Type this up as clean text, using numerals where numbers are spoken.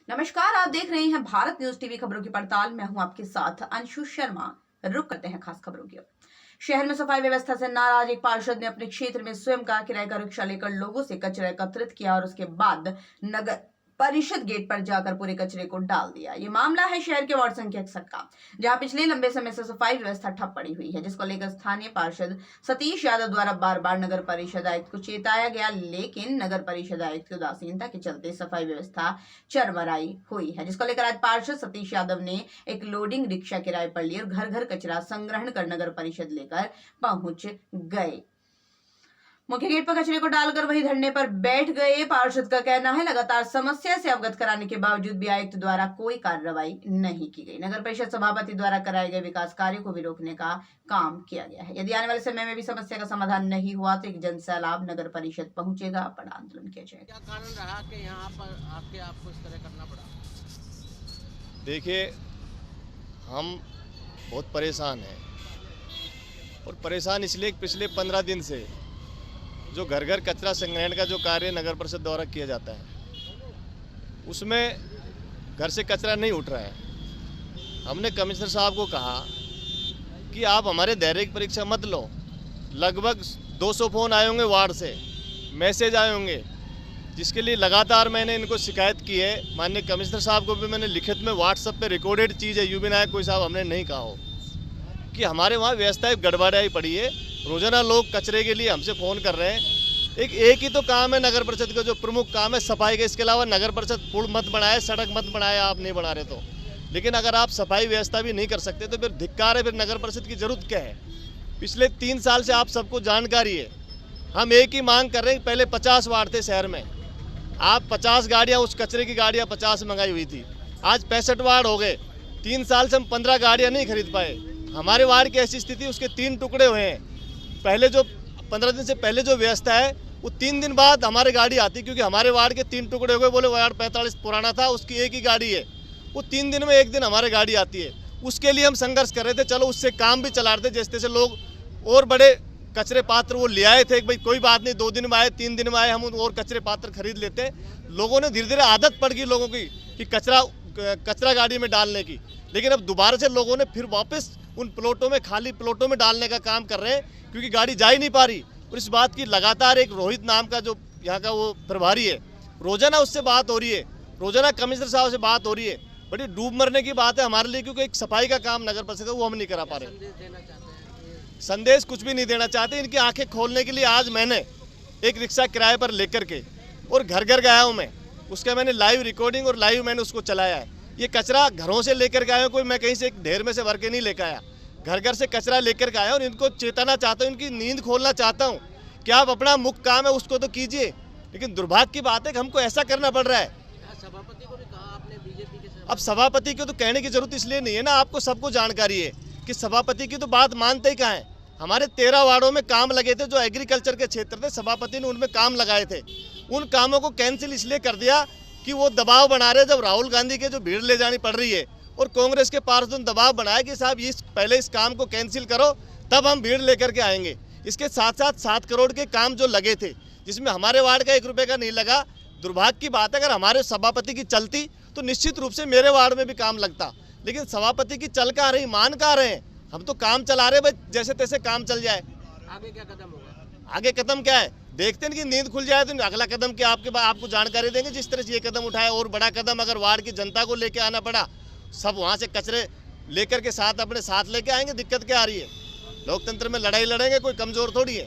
नमस्कार, आप देख रहे हैं भारत न्यूज टीवी खबरों की पड़ताल। मैं हूं आपके साथ अंशु शर्मा। रुक करते हैं खास खबरों की ओर। शहर में सफाई व्यवस्था से नाराज एक पार्षद ने अपने क्षेत्र में स्वयं का किराए का रिक्शा लेकर लोगों से कचरा एकत्रित किया और उसके बाद नगर परिषद गेट पर जाकर पूरे कचरे को डाल दिया। ये मामला है शहर के वार्ड संख्या 61 का, जहां पिछले लंबे समय से सफाई व्यवस्था ठप पड़ी हुई है, जिसको लेकर स्थानीय पार्षद सतीश यादव द्वारा बार बार नगर परिषद आयुक्त को चेताया गया, लेकिन नगर परिषद आयुक्त की उदासीनता के चलते सफाई व्यवस्था चरमराई हुई है, जिसको लेकर आज पार्षद सतीश यादव ने एक लोडिंग रिक्शा किराए पर ली और घर घर कचरा संग्रहण कर नगर परिषद लेकर पहुंच गए। मुख्य गेट पर कचरे को डालकर वही धरने पर बैठ गए। पार्षद का कहना है लगातार समस्या से अवगत कराने के बावजूद भी आयुक्त द्वारा कोई कार्रवाई नहीं की गई। नगर परिषद सभापति द्वारा कराए गए विकास कार्यों को भी रोकने का काम किया गया है। यदि आने वाले समय में भी समस्या का समाधान नहीं हुआ तो एक जन सैलाब नगर परिषद पहुंचेगा, बड़ा आंदोलन किया जाएगा। क्या कारण रहा कि यहाँ पर आके आपको इस तरह करना पड़ा? देखिए, हम बहुत परेशान हैं और परेशान इसलिए पिछले 15 दिन से जो घर घर कचरा संग्रहण का जो कार्य नगर परिषद द्वारा किया जाता है उसमें घर से कचरा नहीं उठ रहा है। हमने कमिश्नर साहब को कहा कि आप हमारे दायरे की परीक्षा मत लो। लगभग 200 फ़ोन आए होंगे वार्ड से, मैसेज आए होंगे, जिसके लिए लगातार मैंने इनको शिकायत की है। माननीय कमिश्नर साहब को भी मैंने लिखित में व्हाट्सएप पे रिकॉर्डेड चीज़ है, यूं भी ना कोई साहब हमने नहीं कहा हो कि हमारे वहाँ व्यवस्था गड़बड़ाई पड़ी है। रोजाना लोग कचरे के लिए हमसे फ़ोन कर रहे हैं। एक ही तो काम है नगर परिषद का, जो प्रमुख काम है सफाई का। इसके अलावा नगर परिषद पुल मत बनाए, सड़क मत बनाए, आप नहीं बना रहे तो। लेकिन अगर आप सफाई व्यवस्था भी नहीं कर सकते तो फिर धिक्कार है, फिर नगर परिषद की जरूरत क्या है? पिछले 3 साल से आप सबको जानकारी है, हम एक ही मांग कर रहे हैं। पहले 50 वार्ड थे शहर में, आप 50 गाड़ियाँ, उस कचरे की गाड़ियाँ 50 मंगाई हुई थी, आज 65 वार्ड हो गए। 3 साल से हम 15 गाड़ियाँ नहीं खरीद पाए। हमारे वार्ड की ऐसी स्थिति, उसके 3 टुकड़े हुए हैं। पहले जो 15 दिन से पहले जो व्यवस्था है वो 3 दिन बाद हमारी गाड़ी आती, क्योंकि हमारे वार्ड के 3 टुकड़े हो गए। बोले वार्ड 45 पुराना था, उसकी एक ही गाड़ी है, वो 3 दिन में एक दिन हमारे गाड़ी आती है। उसके लिए हम संघर्ष कर रहे थे। चलो उससे काम भी चला रहे थे, जैसे तैसे लोग और बड़े कचरे पात्र वो ले आए थे। भाई कोई बात नहीं, 2 दिन में आए, 3 दिन में आए, हम और कचरे पात्र खरीद लेते। लोगों ने धीरे धीरे आदत पड़ गई लोगों की कि कचरा गाड़ी में डालने की। लेकिन अब दोबारा से लोगों ने फिर वापस उन प्लॉटों में, खाली प्लॉटों में डालने का काम कर रहे हैं, क्योंकि गाड़ी जा ही नहीं पा रही। और इस बात की लगातार एक रोहित नाम का जो यहाँ का वो प्रभारी है, रोजाना उससे बात हो रही है, रोजाना कमिश्नर साहब से बात हो रही है। बड़ी डूब मरने की बात है हमारे लिए, क्योंकि एक सफाई का काम नगर परिषद का वो हम नहीं करा पा रहे। संदेश देना चाहते हैं? संदेश कुछ भी नहीं देना चाहते। इनकी आंखें खोलने के लिए आज मैंने एक रिक्शा किराए पर लेकर के और घर घर गया हूँ मैं। उसका मैंने लाइव रिकॉर्डिंग और लाइव मैंने उसको चलाया है। ये कचरा घरों से लेकर के आया हूँ, कोई मैं कहीं से एक ढेर में से भर के नहीं लेकर आया। घर घर से कचरा लेकर के आया और इनको चेताना चाहता हूँ, इनकी नींद खोलना चाहता हूँ कि आप अपना मुख्य काम है उसको तो कीजिए। लेकिन दुर्भाग्य की बात है कि हमको ऐसा करना पड़ रहा है। सभापति को भी कहा आपने बीजेपी के? अब सभापति को तो कहने की जरूरत इसलिए नहीं है ना, आपको सबको जानकारी है कि सभापति की तो बात मानते ही कहाँ है। हमारे 13 वार्डों में काम लगे थे जो एग्रीकल्चर के क्षेत्र थे, सभापति ने उनमें काम लगाए थे। उन कामों को कैंसिल इसलिए कर दिया कि वो दबाव बना रहे, जब राहुल गांधी के जो भीड़ ले जानी पड़ रही है और कांग्रेस के पार्षदों ने दबाव बनाया कि साहब पहले इस काम को कैंसिल करो, तब हम भीड़ लेकर के आएंगे। इसके साथ साथ 7 करोड़ के काम जो लगे थे, जिसमें हमारे वार्ड का 1 रुपये का नहीं लगा। दुर्भाग्य की बात है, अगर हमारे सभापति की चलती तो निश्चित रूप से मेरे वार्ड में भी काम लगता। लेकिन सभापति की चल कहाँ रही, मान कहाँ रहे हैं? हम तो काम चला रहे, भाई जैसे तैसे काम चल जाए। आगे क्या कदम होगा? आगे कदम क्या है, देखते हैं कि नींद खुल जाए तो अगला कदम क्या आपको जानकारी देंगे। जिस तरह से ये कदम उठाया और बड़ा कदम अगर वार्ड की जनता को लेके आना पड़ा, सब वहाँ से कचरे लेकर के साथ अपने साथ लेके आएंगे, दिक्कत क्या आ रही है? लोकतंत्र में लड़ाई लड़ेंगे, कोई कमजोर थोड़ी है।